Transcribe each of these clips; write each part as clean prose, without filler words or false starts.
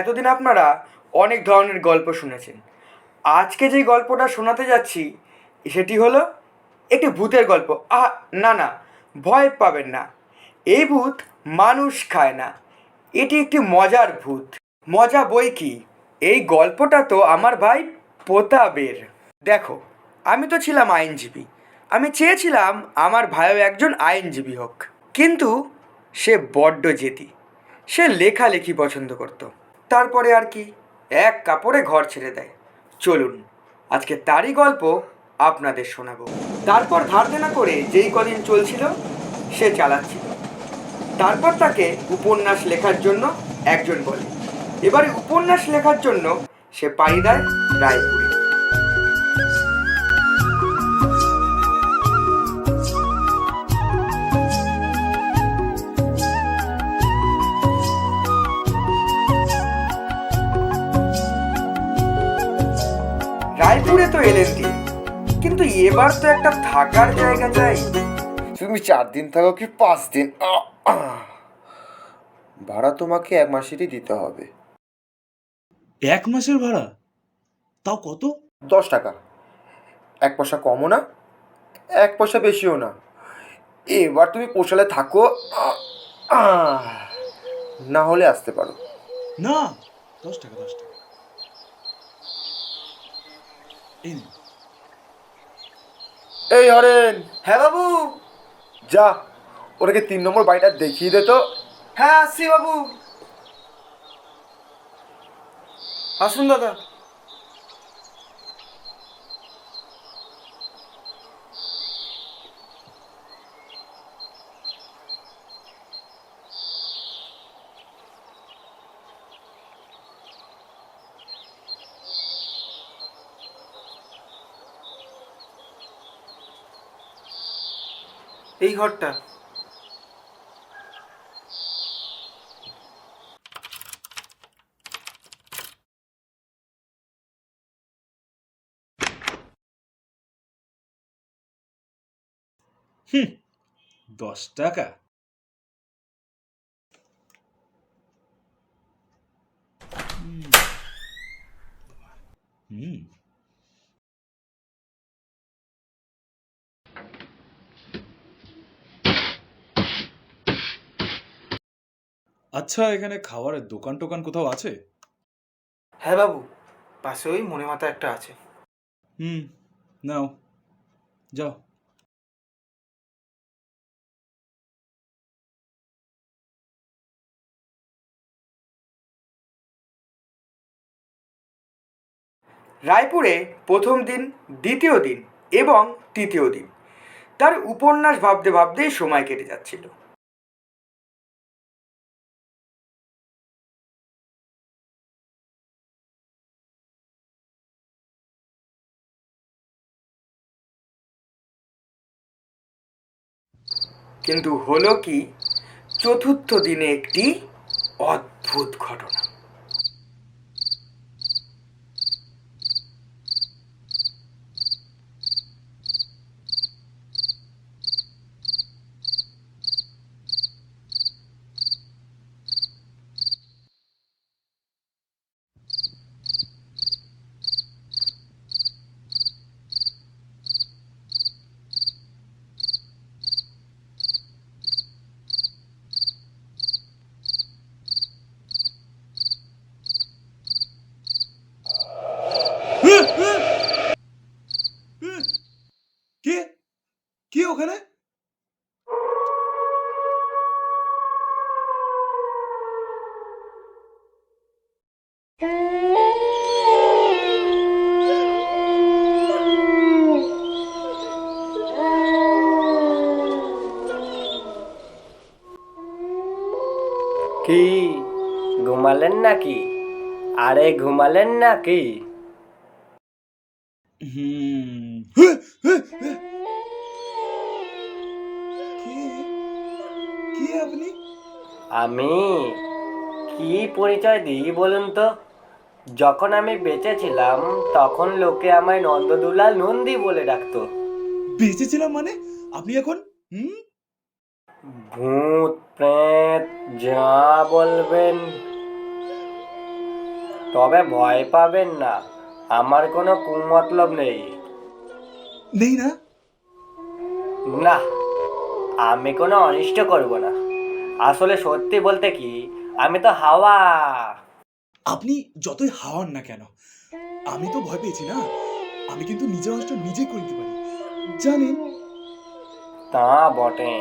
এতদিন আপনারা অনেক ধরনের গল্প শুনেছেন। আজকে যেই গল্পটা শোনাতে যাচ্ছি সেটি হলো একটি ভূতের গল্প। না না, ভয় পাবেন না। এই ভূত মানুষ খায় না, এটি একটি মজার ভূত। মজা বই কি, এই গল্পটা তো আমার ভাই প্রতাপের। দেখো, আমি তো ছিলাম আইনজীবী, আমি চেয়েছিলাম আমার ভাইও একজন আইনজীবী হোক, কিন্তু সে বড্ড জেদি। সে লেখালেখি পছন্দ করতো, তারপরে আর কি, এক কাপড়ে ঘর ছেড়ে দেয়। চলুন আজকে তারই গল্প আপনাদের শোনাবো। তারপর ধার দেনা করে যেই কদিন চলছিল সে চালাচ্ছিল। তারপর তাকে উপন্যাস লেখার জন্য একজন বলে। এবারে উপন্যাস লেখার জন্য সে পাড়ি দেয় রায়পুরে। রায়পুরে তো এলেন তিনি, কিন্তু এবার তো একটা থাকার জায়গা চাই। তুমি 4 দিন থাকো কি 5 দিন, ভাড়া তোমাকে 1 মাসেরই দিতে হবে। 1 মাসের ভাড়া? তাও কত? 10 টাকা। 1 পয়সা কমও না, 1 পয়সা বেশিও না। এবার তুমি পোষালে থাকো, না হলে আসতে পারো। না, 10 টাকা 10 টাকা। এই নিন। এই হরেন, হ্যাঁ বাবু। যা ওটাকে 3 নম্বর বাড়িটা দেখিয়ে দে তো। হ্যাঁ আসছি বাবু। আসুন দাদা। এই ঘরটা। হুম, 10 টাকা? হুম। আচ্ছা, এখানে খাবারের দোকান টোকান কোথাও আছে? হ্যাঁ বাবু, পাশে ওই মনে মাথা একটা আছে। নাও, যাও। রায়পুরে প্রথম দিন, দ্বিতীয় দিন এবং তৃতীয় দিন তার উপন্যাস ভাবতে ভাবতেই সময় কেটে যাচ্ছিল। কিন্তু হলো কি, চতুর্থ দিনে একটি অদ্ভুত ঘটনা। কে কে ওখানে? কি ঘুমালেন নাকি? আরে ঘুমালেন নাকি? হুম। কে কে আপনি? আমি কি পরিচয় দিই বলুন তো? যখন আমি বেঁচে ছিলাম তখন লোকে আমায় নন্দদুলাল নন্দী বলে ডাকতো। বেঁচেছিলাম মানে? আপনি এখন ভূত প্রেত যা বলবেন। তবে ভয় পাবেন না, আমার কোনো কুমতলব নেই। নেই না? না, আমি কোনো অনিষ্ট করব না। আসলে সত্যি বলতে কি, আমি তো হাওয়া। আপনি যতই হাওয়ান না কেন, আমি তো ভয় পেয়েছি না। আমি কিন্তু নিজের অনিষ্ট নিজে করতে পারি, জানেন? তা বটে।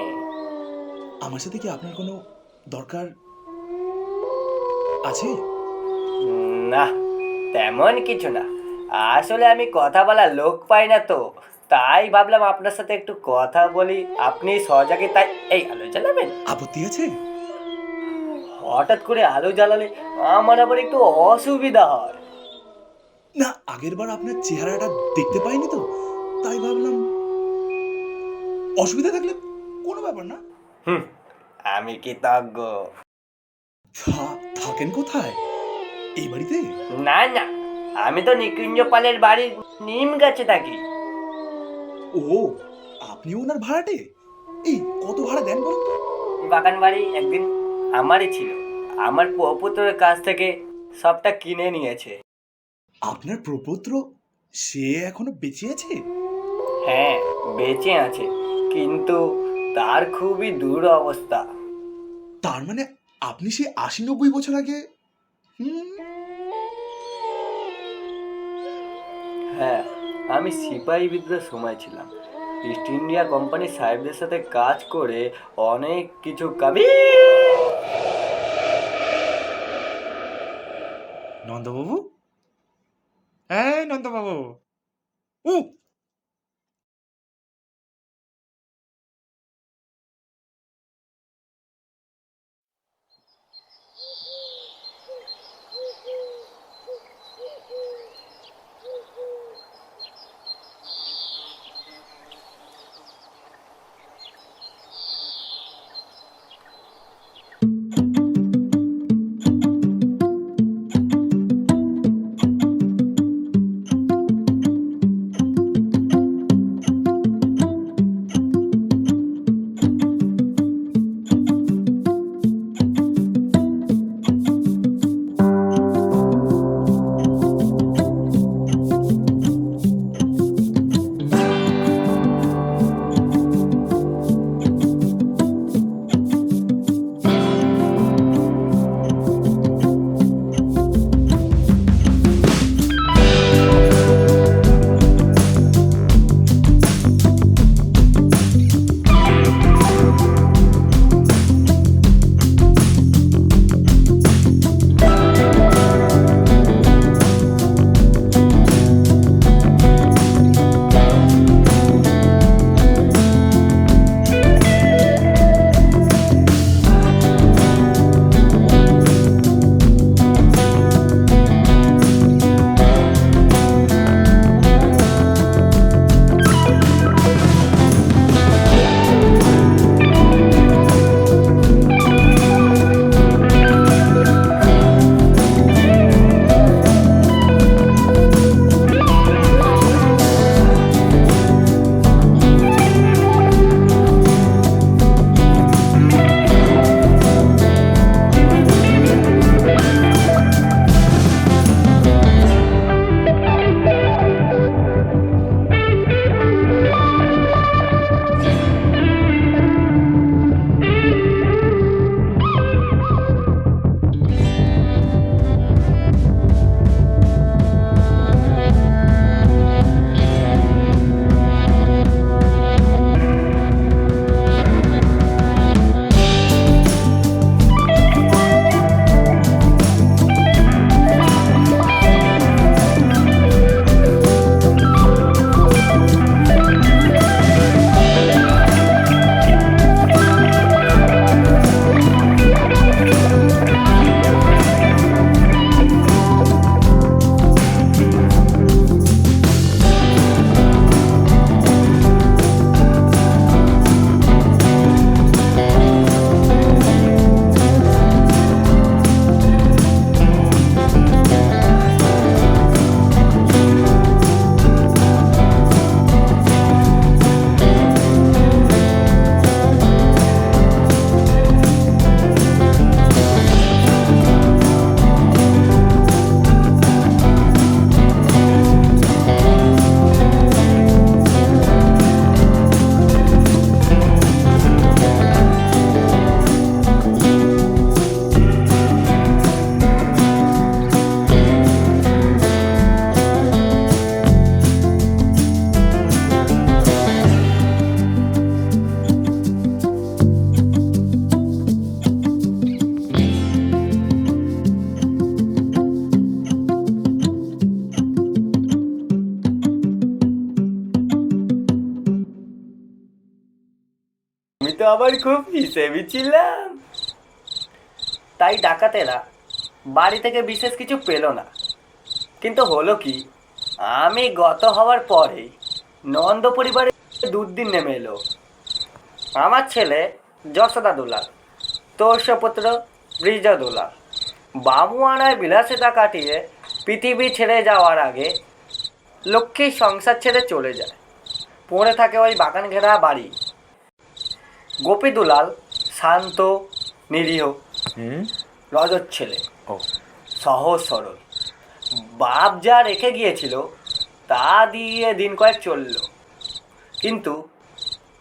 আমার সাথে কি আপনার কোনো দরকার আছে? না, তেমন কিছু না। আসলে আমি কথা বলার লোক পাই না তো, তাই ভাবলাম আপনার সাথে একটু কথা বলি। আপনি সজাগে, তাই এই আলো জ্বালাবেন। আপত্তি আছে? হঠাৎ করে আলো জ্বালালে আমার আবার একটু অসুবিধা হয়। না, আগের বার আপনার চেহারাটা দেখতে পাইনি তো, তাই ভাবলাম অসুবিধা থাকলে কোনো ব্যাপার না। হুম, আমি কৃতজ্ঞ। থাকেন কোথায়? এই বাড়িতে? না না, আমি তো নিকুঞ্জ পালের বাড়ির নিম গাছে থাকি। ও, আপনিও ওনার ভাড়াটে? এই কত ভাড়া দেন বলুন তো? বাগান বাড়ি একদিন আমারই ছিল, আমার প্রপুত্রের কাছ থেকে সবটা কিনে নিয়েছে। আপনার প্রপৌত্র সে এখনো বেঁচে আছে? হ্যাঁ, বেঁচে আছে, কিন্তু তার খুবই দুরবস্থা। তার মানে আপনি সে ৮০-৯০ বছর আগে? হুম। হ্যাঁ, আমি সিপাহী বিদ্রোহের সময় ছিলাম। ইস্ট ইন্ডিয়া কোম্পানি সাহেবদের সাথে কাজ করে অনেক কিছু কাবি। নন্দবাবু, হ্যাঁ নন্দবাবু। ও, তো আবার খুব হিসেবি ছিলাম। তাই ডাকাতেরা বাড়ি থেকে বিশেষ কিছু পেল না। কিন্তু হলো কি, আমি গত হওয়ার পরেই নন্দ পরিবারে দুর্দিন নেমে এলো। আমার ছেলে যশোদা দুলাল, তোষপুত্র ব্রিজ দুলাল বামুয়ানায় বিলাসিতা কাটিয়ে পৃথিবী ছেড়ে যাওয়ার আগে লক্ষ্মীর সংসার ছেড়ে চলে যায়। পড়ে থাকে ওই বাগান ঘেরা বাড়ি। গোপী দুলাল শান্ত, নিরীহ, রজত ছেলে, সহজ সরল। বাপ যা রেখে গিয়েছিল তা দিয়ে দিন কয়েক চলল, কিন্তু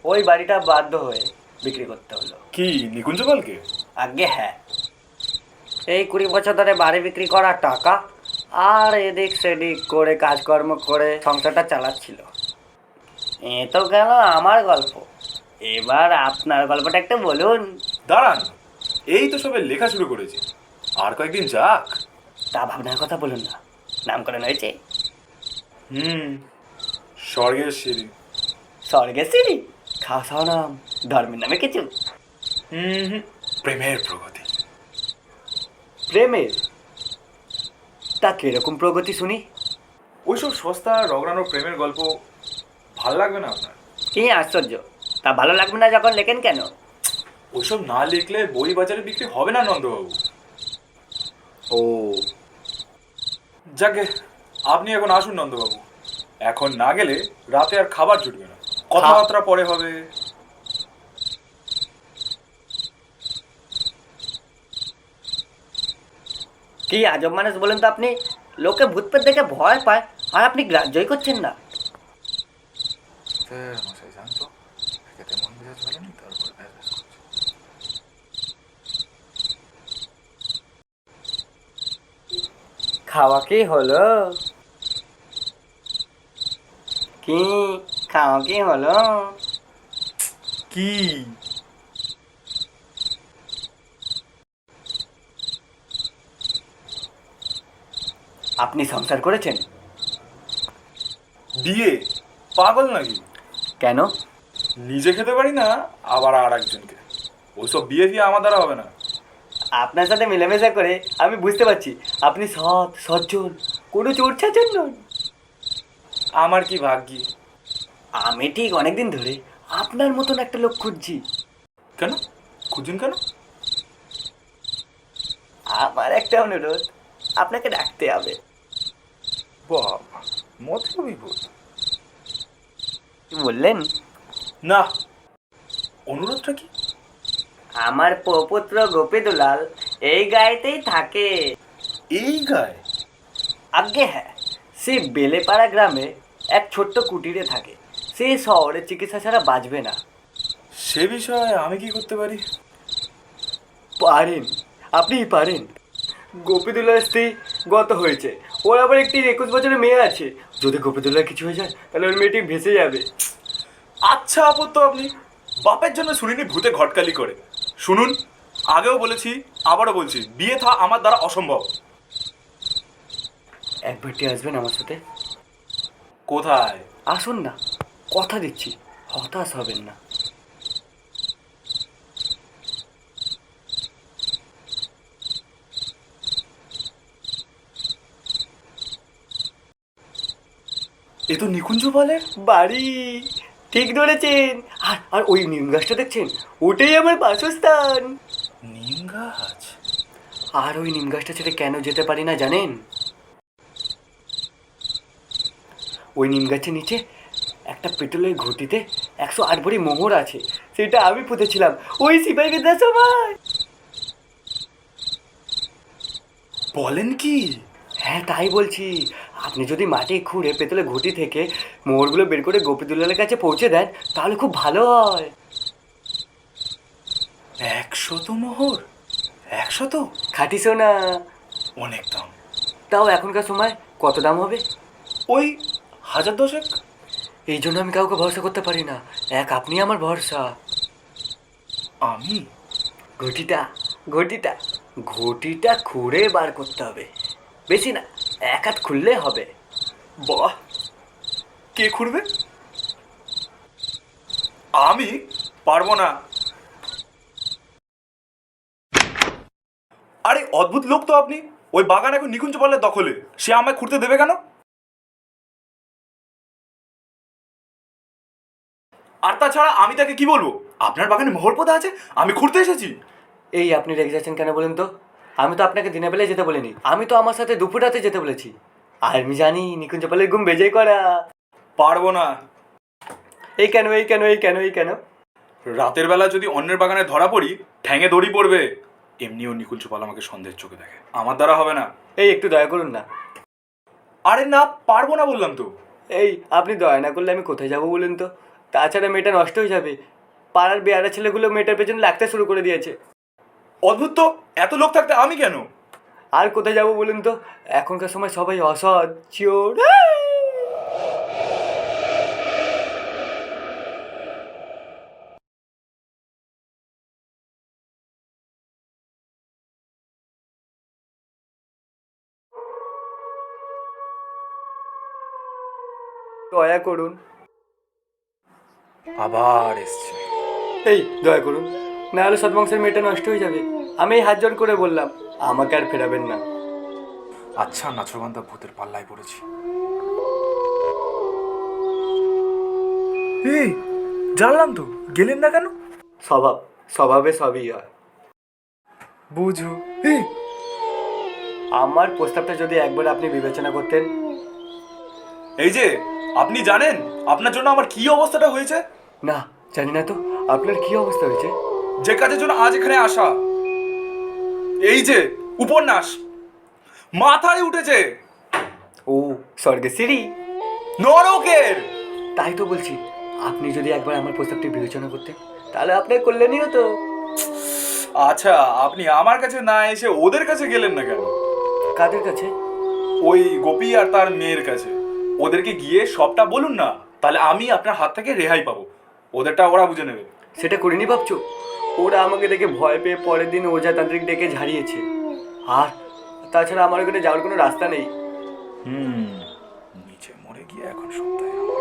ওই বাড়িটা বাধ্য হয়ে বিক্রি করতে হলো। কি নিকুঞ্জপালকে? আগে হ্যাঁ, এই 20 বছর ধরে বাড়ি বিক্রি করা টাকা আর এদিক সেদিক করে কাজকর্ম করে সংসারটা চালাচ্ছিল। এ তো গেল আমার গল্প, এবার আপনার গল্পটা একটু বলুন। দাঁড়ান, এই তো সবে লেখা শুরু করেছি, আর কয়েকদিন যাক। তা ভাবনার কথা বলুন না, নামকরণ হয়েছে? স্বর্গের সিঁড়ি। স্বর্গের সিঁড়ি? খাওয়া নাম, ধর্মের নামে কিছু? প্রেমের প্রগতি। প্রেমের? তা কিরকম প্রগতি শুনি? ওইসব সস্তা রগড়ানো প্রেমের গল্প ভাল লাগবে না আপনার? কি আশ্চর্য, তা ভালো লাগবে না যখন লেখেন কেন? ওইসব না লিখলে বই বাজারে বিক্রি হবে না নন্দবাবু। ও, যাকে আপনি এখন আসুন নন্দবাবু, এখন না গেলে রাতে আর খাবার জুটবে না, কথাবার্তা পরে হবে। কি আজব মানুষ বলুন তো আপনি। লোকে ভূত পেট দেখে ভয় পায় আর আপনি গ্রাহ্যই করছেন না। মশাই জানতো একে মন মেজাজ ভালো নেই, তারপর ব্যাস ব্যাস করছে। খাওয়া কি হলো? কি খাওয়া কি হলো? কি? আপনি সংসার করেছেন? বিয়ে? পাগল নাকি? কেন? নিজে খেতে পারি না, আবার আর একজনকে। ওইসব বিয়ে দিয়ে আমার দ্বারা হবে না। আপনার সাথে মেলামেশা করে আমি বুঝতে পারছি আপনি সৎ, সজ্জন, কোনো চোরছাচর নন। আমার কি ভাগ্যি। আমি ঠিক অনেকদিন ধরে আপনার মতন একটা লোক খুঁজছি। কেন খুঁজুন কেন? আমার একটা অনুরোধ, আপনাকে ডাকতে হবে। বাবা, মতলবই ভূত। কি বললেন? না, অনুরোধটা কি? আমার প্রপুত্র গোপী দুলাল এই গায়েতেই থাকে। এই গায়ে? আজ্ঞে হ্যাঁ, সে বেলেপাড়া গ্রামে এক ছোট্ট কুটিরে থাকে। সে শহরের চিকিৎসা ছাড়া বাঁচবে না। সে বিষয়ে আমি কি করতে পারি? পারেন, আপনিই পারেন। গোপীদুলার স্ত্রী গত হয়েছে, ওর আবার একটি 21 বছরের মেয়ে আছে। যদি গোপীদুলার কিছু হয়ে যায় তাহলে ওর মেয়েটি ভেসে যাবে। আচ্ছা আপত্ত, আপনি বাপের জন্য শুনিনি ভূতে ঘটকালি করে। শুনুন, আগেও বলেছি আবারও বলছি, বিয়ে থা আমার দ্বারা অসম্ভব। একবারটি আসবেন আমার সাথে? কোথায়? আসুন না, কথা দিচ্ছি, হতাশ হবেন না। এ তো নিকুঞ্জপালের বাড়ি। ঠিক ধরেছেন। আর আর ওই নিম গাছটা দেখছেন, ওটাই আমার বাসস্থান। নিম গাছ? আর ওই নিম গাছটা ছেড়ে কেন যেতে পারি না জানেন? ওই নিম গাছের নিচে একটা পেট্রোলের ঘটিতে 108 ভরি মোহর আছে। সেটা আমি পুঁতেছিলাম ওই সিপাহী বিদ্যার সময়। বলেন কি? হ্যাঁ, তাই বলছি। আপনি যদি মাটি খুঁড়ে পেতলের ঘটি থেকে মোহরগুলো বের করে গোপীদুলালের কাছে পৌঁছে দেন তাহলে খুব ভালো হয়। 100 মোহর? 100? খাঁটি সোনা। অনেক দাম। তাও এখনকার সময় কত দাম হবে? ওই 1000-1000। এই জন্য আমি কাউকে ভরসা করতে পারি না। এক আপনি আমার ভরসা। আমি? ঘটিটা ঘটিটা ঘটিটা খুঁড়ে বার করতে হবে। বেশি না, 1 হাত খুললে হবে। বাহ, কে খুঁড়বে? আমি পারবো না। আরে অদ্ভুত লোক তো আপনি। ওই বাগান এখন নিকুঞ্জ পালের দখলে, সে আমায় খুঁড়তে দেবে কেন? আর তাছাড়া আমি তাকে কি বলবো, আপনার বাগানে মোহর পোদা আছে, আমি খুঁড়তে এসেছি? এই আপনি রেগে যাচ্ছেন কেন বলুন তো? আমি তো আপনাকে দিনের বেলায় যেতে বলিনি, আমি তো আমার সাথে দুপুর রাতে যেতে বলেছি। আর আমি জানি নিকুঞ্জ পালের ঘুম বেজেই করা। পারবো না। এই কেন এই কেন এই কেন এই কেন? রাতের বেলা যদি অন্যের বাগানে ধরা পড়ি, ঠ্যাঙে দড়ি পড়বে। এমনিও নিকুঞ্জ পাল আমাকে সন্দেহের চোখে দেখে, আমার দ্বারা হবে না। এই একটু দয়া করুন না। আরে না, পারবো না বললাম তো। এই আপনি দয়া না করলে আমি কোথায় যাবো বলুন তো? তাছাড়া মেয়েটা নষ্ট হয়ে যাবে। পাড়ার বেয়ারা ছেলেগুলো মেয়েটার পেছনে লাগতে শুরু করে দিয়েছে। অদ্ভুত তো, এত লোক থাকতে আমি কেন? আর কোথায় যাবো বলুন তো? এখনকার সময় সবাই অসৎ, চোর। দয়া করুন। আবার এসছে। এই দয়া করুন, না হলে সৎবংশের মেয়েটা নষ্ট হয়ে যাবে। আমি এই হাত জোড় করে বললাম, আমাকে আর ফেরাবেন না। আচ্ছা, নাচরবান্ধা ভূতের পাল্লায় পড়েছি। এই জানলাম তো, গেলেন না কেন? স্বভাবে সবই হয়। বুঝো। আমার প্রস্তাবটা যদি একবার আপনি বিবেচনা করতেন। এই যে, আপনি জানেন আপনার জন্য আমার কি অবস্থাটা হয়েছে? না, জানি না তো আপনার কি অবস্থা হয়েছে। যে কাজের জন্য আজ এখানে আসা, এই যে উপন্যাস, মাথায় উঠেছে। ও স্বর্গের সিঁড়ি। নরকের। তাই তো বলছি, আপনি যদি একবার আমার প্রস্তাবটি বিবেচনা করতেন, তাহলে আপনার কল্যাণই হতো। আচ্ছা, আপনি আমার কাছে না এসে ওদের কাছে গেলেন না কেন? কাদের কাছে? ওই গোপী আর তার মেয়ের কাছে। ওদেরকে গিয়ে সবটা বলুন না, তাহলে আমি আপনার হাত থেকে রেহাই পাবো। ওদেরটা ওরা বুঝে নেবে। সেটা করিনি ভাবছো? ওরা আমাকে দেখে ভয় পেয়ে পরের দিন ওঝাতান্ত্রিক ডেকে ঝাড়িয়েছে। আর তাছাড়া আমার ওখানে যাওয়ার কোনো রাস্তা নেই। নিচে মরে গিয়ে এখন সপ্তাহে আমার।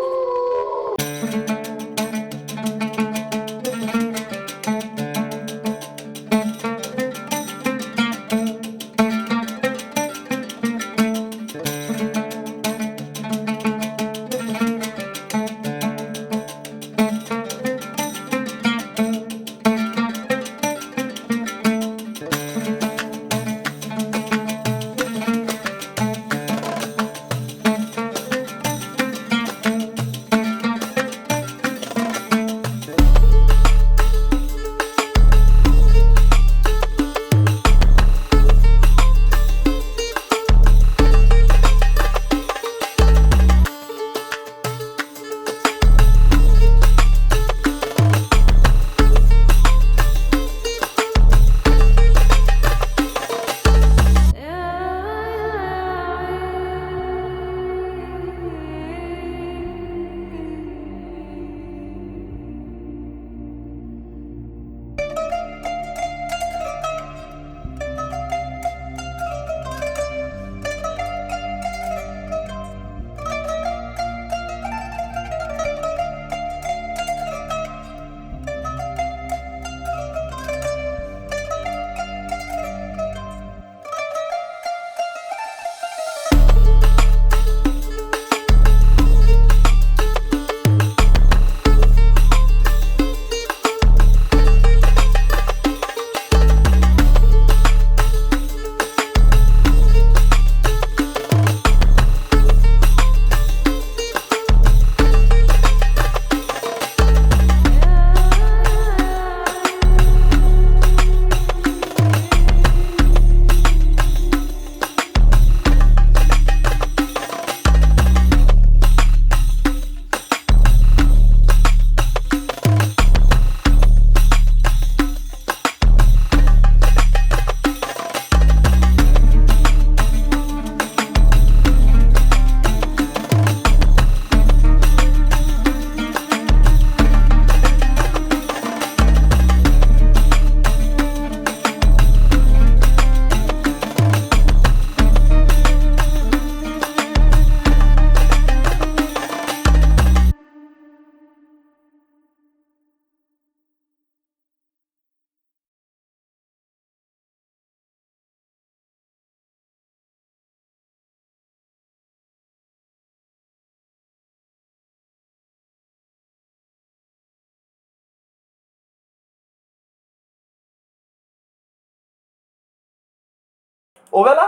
ওবেলা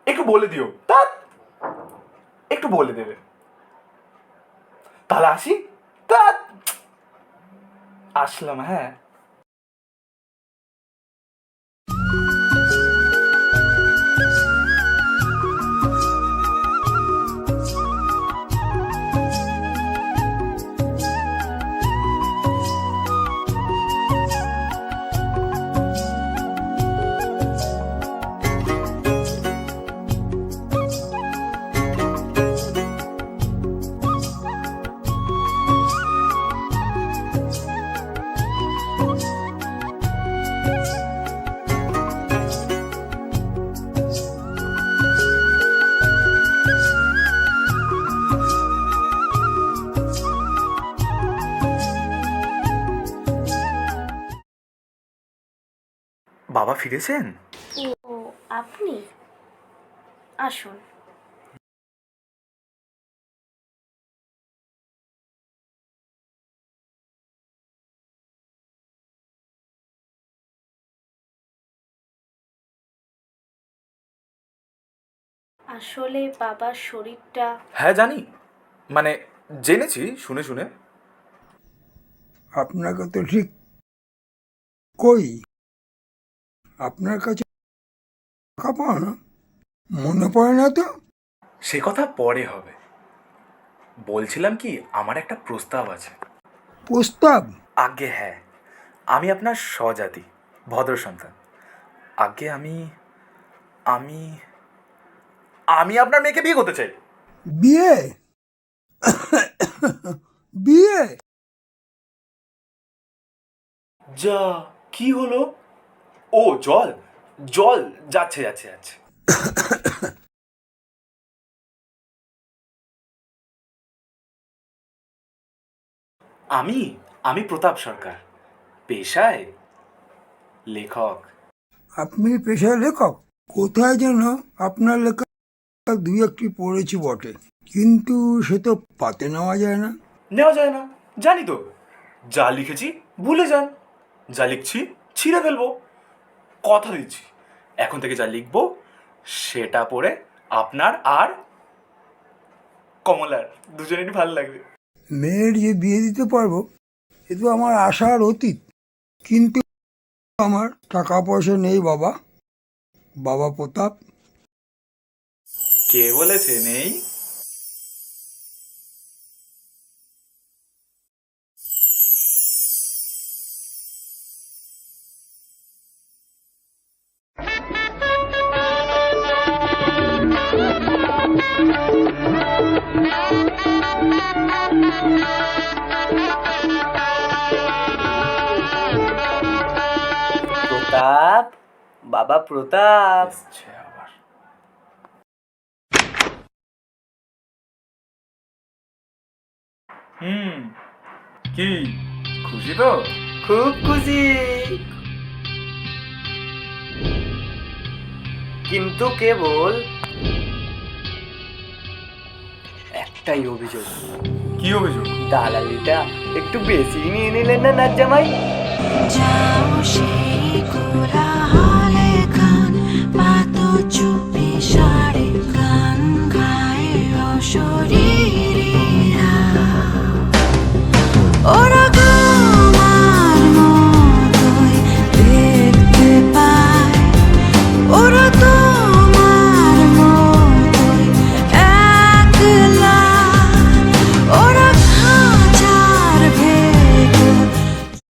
একটু বলে দিও, তা একটু বলে দেবে। তাহলে আসি, তা আসলাম। হ্যাঁ, বাবা ফিরেছেন? ও আপনি আসুন। আসলে বাবার শরীরটা হ্যাঁ জানি, মানে জেনেছি শুনে শুনে। আপনাকে তো ঠিক কই আপনার কাছে টাকা পাও না, মনে পড়ে না তো? সে কথা পরে হবে। বলছিলাম কি, আমার একটা প্রস্তাব আছে। প্রস্তাব? আজ্ঞে হ্যাঁ, আমি আপনার স্বজাতি, ভদ্র সন্তান। আজ্ঞে আমি আমি আমি আপনার মেয়েকে বিয়ে করতে চাই। বিয়ে? বিয়ে? যা, কি হলো? ও জল, জল যাচ্ছে যাচ্ছে যাচ্ছে। আমি আমি প্রতাপ সরকার, পেশায় লেখক। আপনি পেশায় লেখক? কোথায় যেন আপনার লেখা দুই একটি পড়েছি বটে, কিন্তু সে তো পাতে নেওয়া যায় না। নেওয়া যায় না জানি তো। যা লিখেছি ভুলে যান, যা লিখছি ছিঁড়ে ফেলবো। কথা দিচ্ছি, এখন থেকে যা লিখবো সেটা পড়ে আপনার আর কমলার দুজনেরই ভালো লাগবে। মেয়ের যে বিয়ে দিতে পারবো এ তো আমার আশার অতীত, কিন্তু আমার টাকা পয়সা নেই বাবা। বাবা প্রতাপ। কে বলেছে নেই? প্রতাপ, বাবা প্রতাপ। এসছে আবার। কি খুশি তো? খুব খুশি, কিন্তু কেবল একটাই অভিযোগ। কি অভিযোগ? দালালিটা একটু বেশি নিয়ে নিলেন না নাচ জামাই? যাও সে